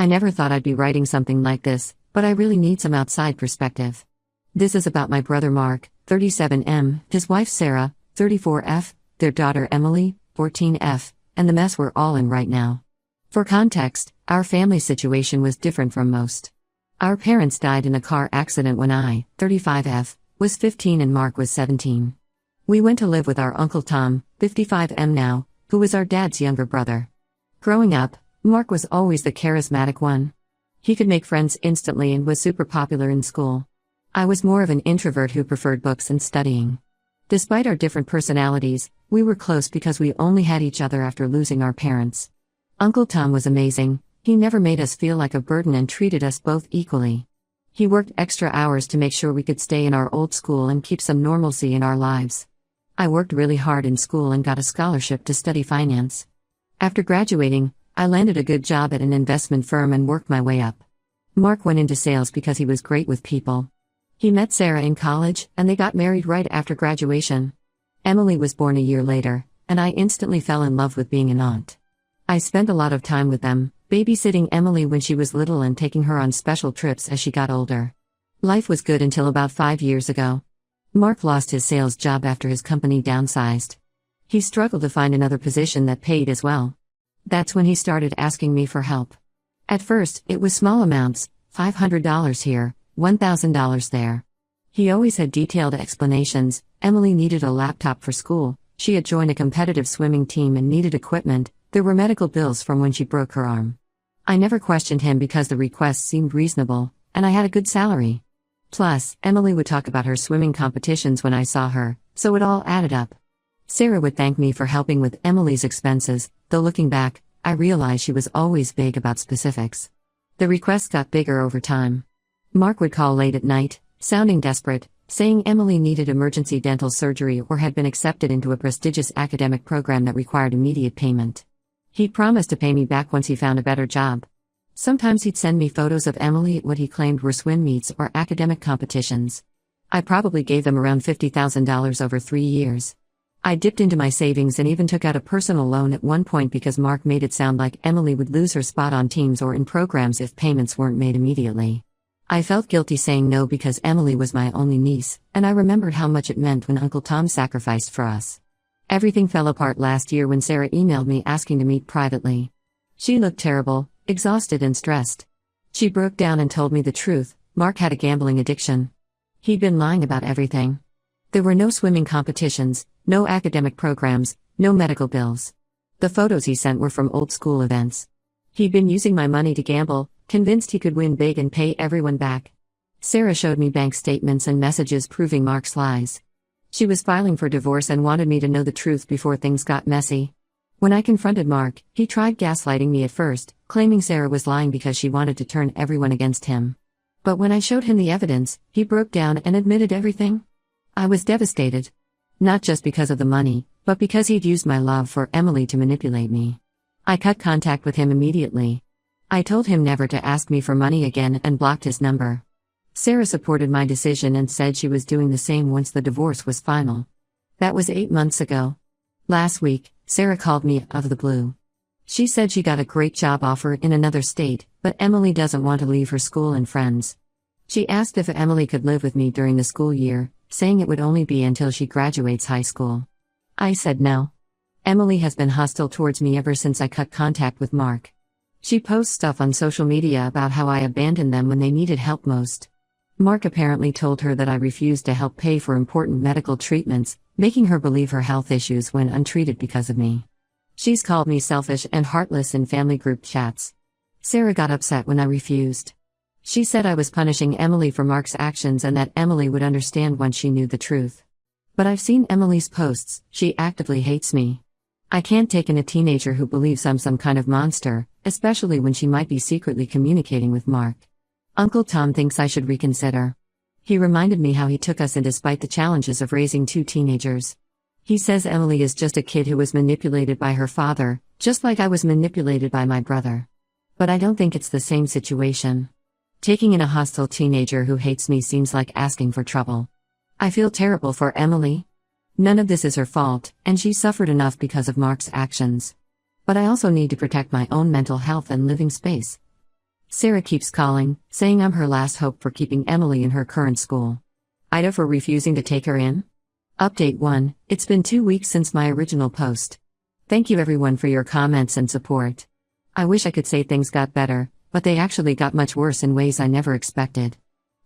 I never thought I'd be writing something like this, but I really need some outside perspective. This is about my brother Mark, 37M, his wife Sarah, 34F, their daughter Emily, 14F, and the mess we're all in right now. For context, our family situation was different from most. Our parents died in a car accident when I, 35F, was 15 and Mark was 17. We went to live with our Uncle Tom, 55M now, who was our dad's younger brother. Growing up, Mark was always the charismatic one. He could make friends instantly and was super popular in school. I was more of an introvert who preferred books and studying. Despite our different personalities, we were close because we only had each other after losing our parents. Uncle Tom was amazing. He never made us feel like a burden and treated us both equally. He worked extra hours to make sure we could stay in our old school and keep some normalcy in our lives. I worked really hard in school and got a scholarship to study finance. After graduating, I landed a good job at an investment firm and worked my way up. Mark went into sales because he was great with people. He met Sarah in college, and they got married right after graduation. Emily was born a year later, and I instantly fell in love with being an aunt. I spent a lot of time with them, babysitting Emily when she was little and taking her on special trips as she got older. Life was good until about 5 years ago. Mark lost his sales job after his company downsized. He struggled to find another position that paid as well. That's when he started asking me for help. At first, it was small amounts, $500 here, $1,000 there. He always had detailed explanations. Emily needed a laptop for school, she had joined a competitive swimming team and needed equipment. There were medical bills from when she broke her arm. I never questioned him because the requests seemed reasonable, and I had a good salary. Plus, Emily would talk about her swimming competitions when I saw her, so it all added up. Sarah would thank me for helping with Emily's expenses, though looking back, I realized she was always vague about specifics. The requests got bigger over time. Mark would call late at night, sounding desperate, saying Emily needed emergency dental surgery or had been accepted into a prestigious academic program that required immediate payment. He'd promised to pay me back once he found a better job. Sometimes he'd send me photos of Emily at what he claimed were swim meets or academic competitions. I probably gave them around $50,000 over 3 years. I dipped into my savings and even took out a personal loan at one point because Mark made it sound like Emily would lose her spot on teams or in programs if payments weren't made immediately. I felt guilty saying no because Emily was my only niece, and I remembered how much it meant when Uncle Tom sacrificed for us. Everything fell apart last year when Sarah emailed me asking to meet privately. She looked terrible, exhausted and stressed. She broke down and told me the truth. Mark had a gambling addiction. He'd been lying about everything. There were no swimming competitions, no academic programs, no medical bills. The photos he sent were from old school events. He'd been using my money to gamble, convinced he could win big and pay everyone back. Sarah showed me bank statements and messages proving Mark's lies. She was filing for divorce and wanted me to know the truth before things got messy. When I confronted Mark, he tried gaslighting me at first, claiming Sarah was lying because she wanted to turn everyone against him. But when I showed him the evidence, he broke down and admitted everything. I was devastated. Not just because of the money, but because he'd used my love for Emily to manipulate me. I cut contact with him immediately. I told him never to ask me for money again and blocked his number. Sarah supported my decision and said she was doing the same once the divorce was final. That was 8 months ago. Last week, Sarah called me out of the blue. She said she got a great job offer in another state, but Emily doesn't want to leave her school and friends. She asked if Emily could live with me during the school year, saying it would only be until she graduates high school. I said no. Emily has been hostile towards me ever since I cut contact with Mark. She posts stuff on social media about how I abandoned them when they needed help most. Mark apparently told her that I refused to help pay for important medical treatments, making her believe her health issues went untreated because of me. She's called me selfish and heartless in family group chats. Sarah got upset when I refused. She said I was punishing Emily for Mark's actions and that Emily would understand once she knew the truth. But I've seen Emily's posts, she actively hates me. I can't take in a teenager who believes I'm some kind of monster, especially when she might be secretly communicating with Mark. Uncle Tom thinks I should reconsider. He reminded me how he took us in despite the challenges of raising 2 teenagers. He says Emily is just a kid who was manipulated by her father, just like I was manipulated by my brother. But I don't think it's the same situation. Taking in a hostile teenager who hates me seems like asking for trouble. I feel terrible for Emily. None of this is her fault, and she suffered enough because of Mark's actions. But I also need to protect my own mental health and living space. Sarah keeps calling, saying I'm her last hope for keeping Emily in her current school. Ida for refusing to take her in? Update 1. It's been 2 weeks since my original post. Thank you everyone for your comments and support. I wish I could say things got better, but they actually got much worse in ways I never expected.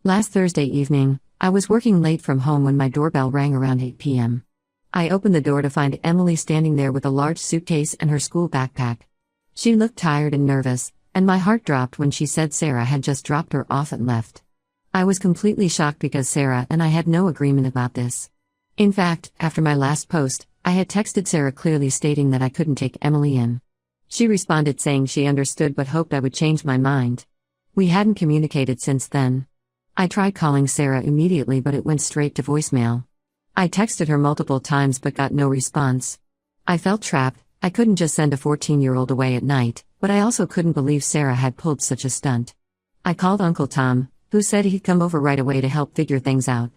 Last Thursday evening, I was working late from home when my doorbell rang around 8 p.m. I opened the door to find Emily standing there with a large suitcase and her school backpack. She looked tired and nervous, and my heart dropped when she said Sarah had just dropped her off and left. I was completely shocked because Sarah and I had no agreement about this. In fact, after my last post, I had texted Sarah clearly stating that I couldn't take Emily in. She responded saying she understood but hoped I would change my mind. We hadn't communicated since then. I tried calling Sarah immediately but it went straight to voicemail. I texted her multiple times but got no response. I felt trapped. I couldn't just send a 14-year-old away at night, but I also couldn't believe Sarah had pulled such a stunt. I called Uncle Tom, who said he'd come over right away to help figure things out.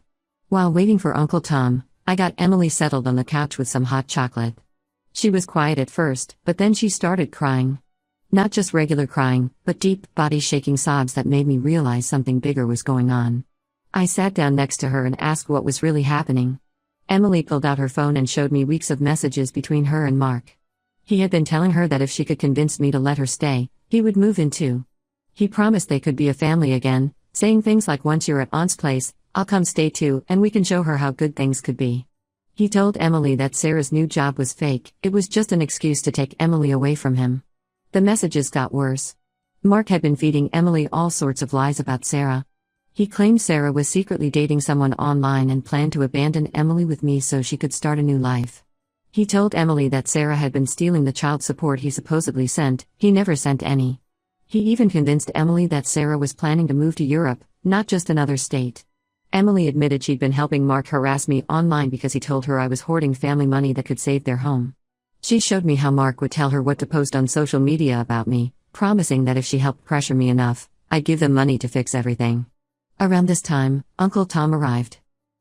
While waiting for Uncle Tom, I got Emily settled on the couch with some hot chocolate. She was quiet at first, but then she started crying. Not just regular crying, but deep, body-shaking sobs that made me realize something bigger was going on. I sat down next to her and asked what was really happening. Emily pulled out her phone and showed me weeks of messages between her and Mark. He had been telling her that if she could convince me to let her stay, he would move in too. He promised they could be a family again, saying things like once you're at Aunt's place, I'll come stay too and we can show her how good things could be. He told Emily that Sarah's new job was fake, it was just an excuse to take Emily away from him. The messages got worse. Mark had been feeding Emily all sorts of lies about Sarah. He claimed Sarah was secretly dating someone online and planned to abandon Emily with me so she could start a new life. He told Emily that Sarah had been stealing the child support he supposedly sent, he never sent any. He even convinced Emily that Sarah was planning to move to Europe, not just another state. Emily admitted she'd been helping Mark harass me online because he told her I was hoarding family money that could save their home. She showed me how Mark would tell her what to post on social media about me, promising that if she helped pressure me enough, I'd give them money to fix everything. Around this time, Uncle Tom arrived.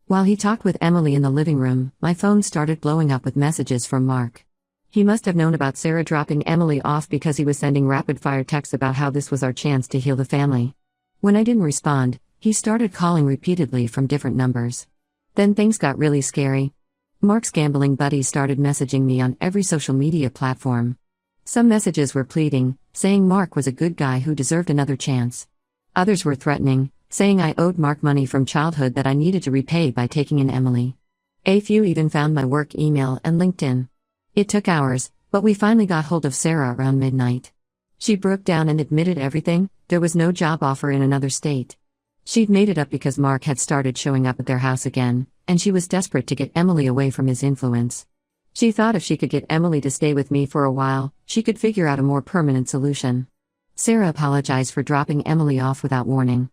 While he talked with Emily in the living room, my phone started blowing up with messages from Mark. He must have known about Sarah dropping Emily off because he was sending rapid-fire texts about how this was our chance to heal the family. When I didn't respond, he started calling repeatedly from different numbers. Then things got really scary. Mark's gambling buddies started messaging me on every social media platform. Some messages were pleading, saying Mark was a good guy who deserved another chance. Others were threatening, saying I owed Mark money from childhood that I needed to repay by taking in Emily. A few even found my work email and LinkedIn. It took hours, but we finally got hold of Sarah around midnight. She broke down and admitted everything. There was no job offer in another state. She'd made it up because Mark had started showing up at their house again, and she was desperate to get Emily away from his influence. She thought if she could get Emily to stay with me for a while, she could figure out a more permanent solution. Sarah apologized for dropping Emily off without warning.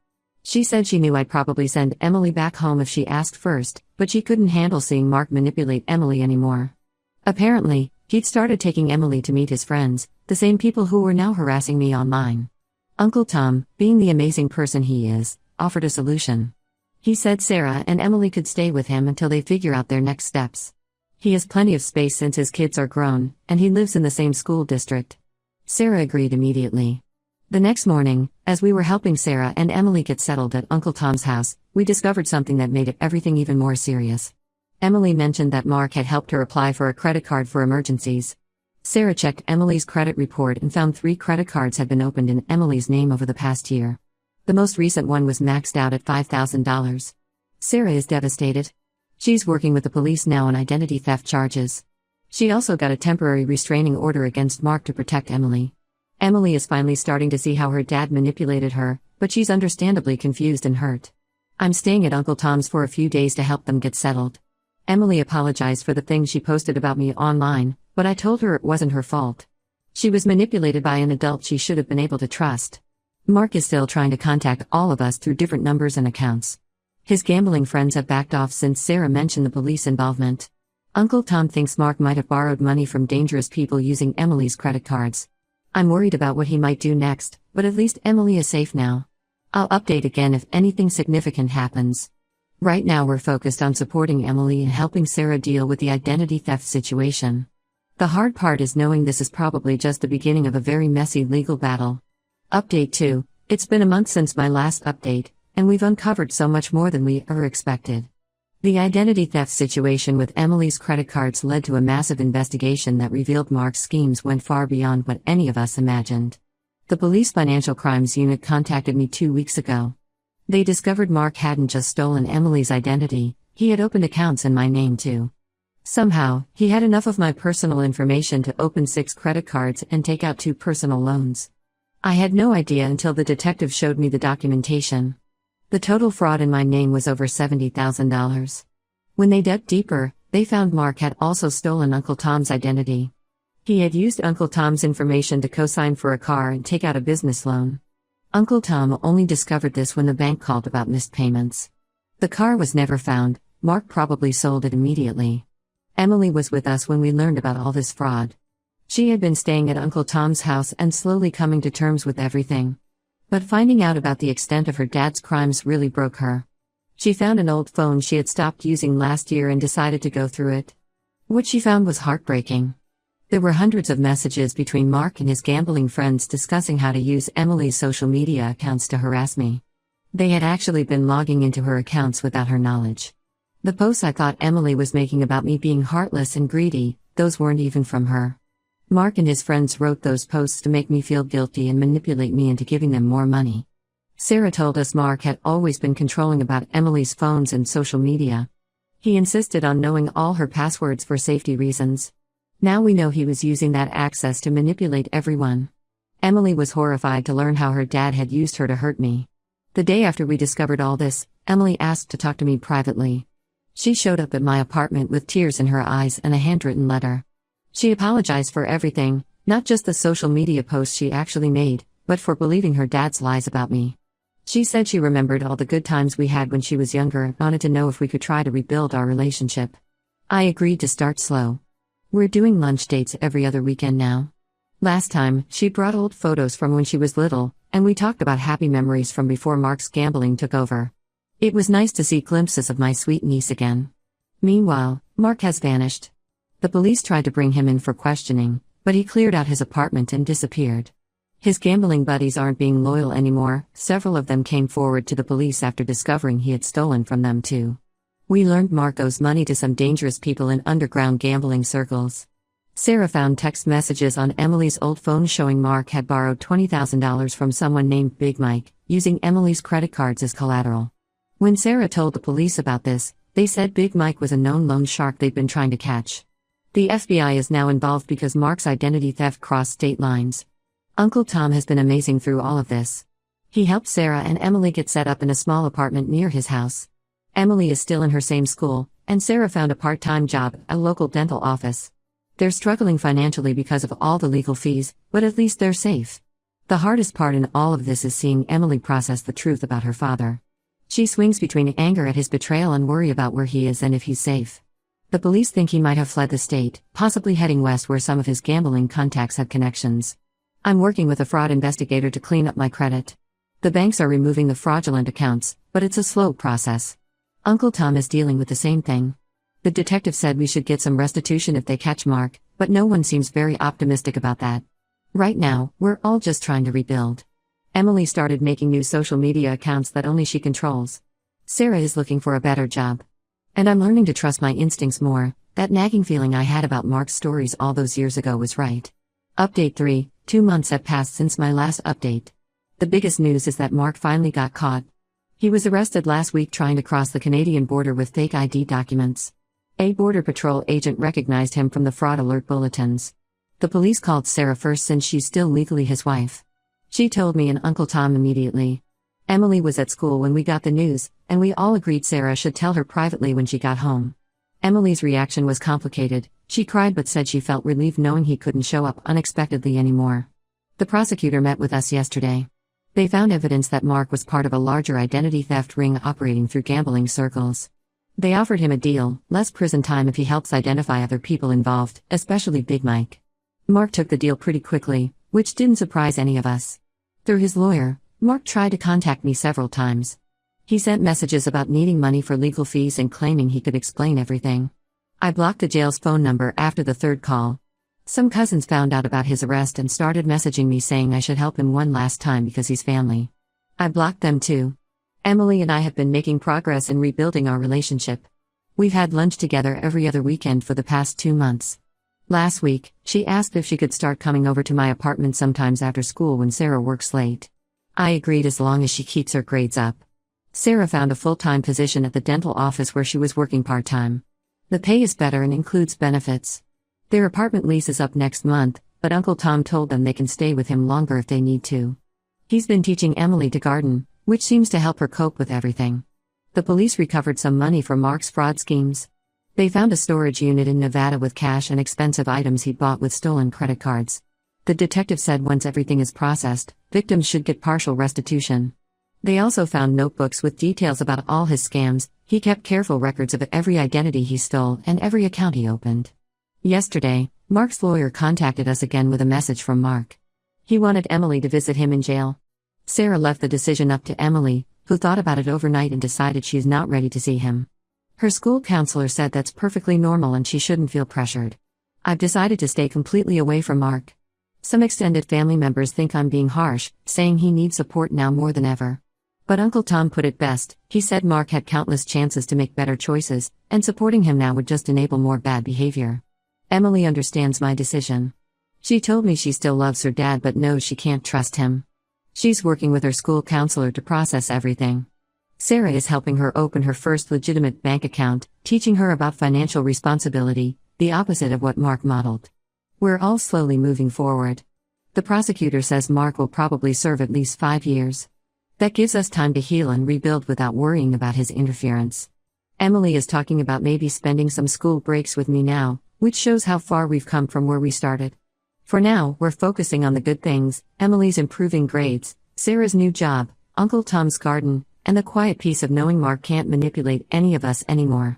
She said she knew I'd probably send Emily back home if she asked first, but she couldn't handle seeing Mark manipulate Emily anymore. Apparently, he'd started taking Emily to meet his friends, the same people who were now harassing me online. Uncle Tom, being the amazing person he is, offered a solution. He said Sarah and Emily could stay with him until they figure out their next steps. He has plenty of space since his kids are grown, and he lives in the same school district. Sarah agreed immediately. The next morning, as we were helping Sarah and Emily get settled at Uncle Tom's house, we discovered something that made everything even more serious. Emily mentioned that Mark had helped her apply for a credit card for emergencies. Sarah checked Emily's credit report and found 3 credit cards had been opened in Emily's name over the past year. The most recent one was maxed out at $5,000. Sarah is devastated. She's working with the police now on identity theft charges. She also got a temporary restraining order against Mark to protect Emily. Emily is finally starting to see how her dad manipulated her, but she's understandably confused and hurt. I'm staying at Uncle Tom's for a few days to help them get settled. Emily apologized for the things she posted about me online, but I told her it wasn't her fault. She was manipulated by an adult she should have been able to trust. Mark is still trying to contact all of us through different numbers and accounts. His gambling friends have backed off since Sarah mentioned the police involvement. Uncle Tom thinks Mark might have borrowed money from dangerous people using Emily's credit cards. I'm worried about what he might do next, but at least Emily is safe now. I'll update again if anything significant happens. Right now we're focused on supporting Emily and helping Sarah deal with the identity theft situation. The hard part is knowing this is probably just the beginning of a very messy legal battle. Update 2. It's been a month since my last update, and we've uncovered so much more than we ever expected. The identity theft situation with Emily's credit cards led to a massive investigation that revealed Mark's schemes went far beyond what any of us imagined. The police financial crimes unit contacted me 2 weeks ago. They discovered Mark hadn't just stolen Emily's identity, he had opened accounts in my name too. Somehow, he had enough of my personal information to open 6 credit cards and take out 2 personal loans. I had no idea until the detective showed me the documentation. The total fraud in my name was over $70,000. When they dug deeper, they found Mark had also stolen Uncle Tom's identity. He had used Uncle Tom's information to co-sign for a car and take out a business loan. Uncle Tom only discovered this when the bank called about missed payments. The car was never found. Mark probably sold it immediately. Emily was with us when we learned about all this fraud. She had been staying at Uncle Tom's house and slowly coming to terms with everything. But finding out about the extent of her dad's crimes really broke her. She found an old phone she had stopped using last year and decided to go through it. What she found was heartbreaking. There were hundreds of messages between Mark and his gambling friends discussing how to use Emily's social media accounts to harass me. They had actually been logging into her accounts without her knowledge. The posts I thought Emily was making about me being heartless and greedy, those weren't even from her. Mark and his friends wrote those posts to make me feel guilty and manipulate me into giving them more money. Sarah told us Mark had always been controlling about Emily's phones and social media. He insisted on knowing all her passwords for safety reasons. Now we know he was using that access to manipulate everyone. Emily was horrified to learn how her dad had used her to hurt me. The day after we discovered all this, Emily asked to talk to me privately. She showed up at my apartment with tears in her eyes and a handwritten letter. She apologized for everything, not just the social media posts she actually made, but for believing her dad's lies about me. She said she remembered all the good times we had when she was younger and wanted to know if we could try to rebuild our relationship. I agreed to start slow. We're doing lunch dates every other weekend now. Last time, she brought old photos from when she was little, and we talked about happy memories from before Mark's gambling took over. It was nice to see glimpses of my sweet niece again. Meanwhile, Mark has vanished. The police tried to bring him in for questioning, but he cleared out his apartment and disappeared. His gambling buddies aren't being loyal anymore. Several of them came forward to the police after discovering he had stolen from them too. We learned Mark owes money to some dangerous people in underground gambling circles. Sarah found text messages on Emily's old phone showing Mark had borrowed $20,000 from someone named Big Mike, using Emily's credit cards as collateral. When Sarah told the police about this, they said Big Mike was a known loan shark they'd been trying to catch. The FBI is now involved because Mark's identity theft crossed state lines. Uncle Tom has been amazing through all of this. He helped Sarah and Emily get set up in a small apartment near his house. Emily is still in her same school, and Sarah found a part-time job at a local dental office. They're struggling financially because of all the legal fees, but at least they're safe. The hardest part in all of this is seeing Emily process the truth about her father. She swings between anger at his betrayal and worry about where he is and if he's safe. The police think he might have fled the state, possibly heading west where some of his gambling contacts have connections. I'm working with a fraud investigator to clean up my credit. The banks are removing the fraudulent accounts, but it's a slow process. Uncle Tom is dealing with the same thing. The detective said we should get some restitution if they catch Mark, but no one seems very optimistic about that. Right now, we're all just trying to rebuild. Emily started making new social media accounts that only she controls. Sarah is looking for a better job. And I'm learning to trust my instincts more. That nagging feeling I had about Mark's stories all those years ago was right. Update 3, 2 months have passed since my last update. The biggest news is that Mark finally got caught. He was arrested last week trying to cross the Canadian border with fake ID documents. A Border Patrol agent recognized him from the fraud alert bulletins. The police called Sarah first since she's still legally his wife. She told me and Uncle Tom immediately. Emily was at school when we got the news, and we all agreed Sarah should tell her privately when she got home. Emily's reaction was complicated. She cried but said she felt relieved knowing he couldn't show up unexpectedly anymore. The prosecutor met with us yesterday. They found evidence that Mark was part of a larger identity theft ring operating through gambling circles. They offered him a deal, less prison time if he helps identify other people involved, especially Big Mike. Mark took the deal pretty quickly, which didn't surprise any of us. Through his lawyer, Mark tried to contact me several times. He sent messages about needing money for legal fees and claiming he could explain everything. I blocked the jail's phone number after the third call. Some cousins found out about his arrest and started messaging me saying I should help him one last time because he's family. I blocked them too. Emily and I have been making progress in rebuilding our relationship. We've had lunch together every other weekend for the past 2 months. Last week, she asked if she could start coming over to my apartment sometimes after school when Sarah works late. I agreed as long as she keeps her grades up. Sarah found a full-time position at the dental office where she was working part-time. The pay is better and includes benefits. Their apartment lease is up next month, but Uncle Tom told them they can stay with him longer if they need to. He's been teaching Emily to garden, which seems to help her cope with everything. The police recovered some money from Mark's fraud schemes. They found a storage unit in Nevada with cash and expensive items he'd bought with stolen credit cards. The detective said once everything is processed, victims should get partial restitution. They also found notebooks with details about all his scams. He kept careful records of every identity he stole and every account he opened. Yesterday, Mark's lawyer contacted us again with a message from Mark. He wanted Emily to visit him in jail. Sarah left the decision up to Emily, who thought about it overnight and decided she's not ready to see him. Her school counselor said that's perfectly normal and she shouldn't feel pressured. I've decided to stay completely away from Mark. Some extended family members think I'm being harsh, saying he needs support now more than ever. But Uncle Tom put it best. He said Mark had countless chances to make better choices, and supporting him now would just enable more bad behavior. Emily understands my decision. She told me she still loves her dad but knows she can't trust him. She's working with her school counselor to process everything. Sarah is helping her open her first legitimate bank account, teaching her about financial responsibility, the opposite of what Mark modeled. We're all slowly moving forward. The prosecutor says Mark will probably serve at least 5 years. That gives us time to heal and rebuild without worrying about his interference. Emily is talking about maybe spending some school breaks with me now, which shows how far we've come from where we started. For now, we're focusing on the good things: Emily's improving grades, Sarah's new job, Uncle Tom's garden, and the quiet peace of knowing Mark can't manipulate any of us anymore.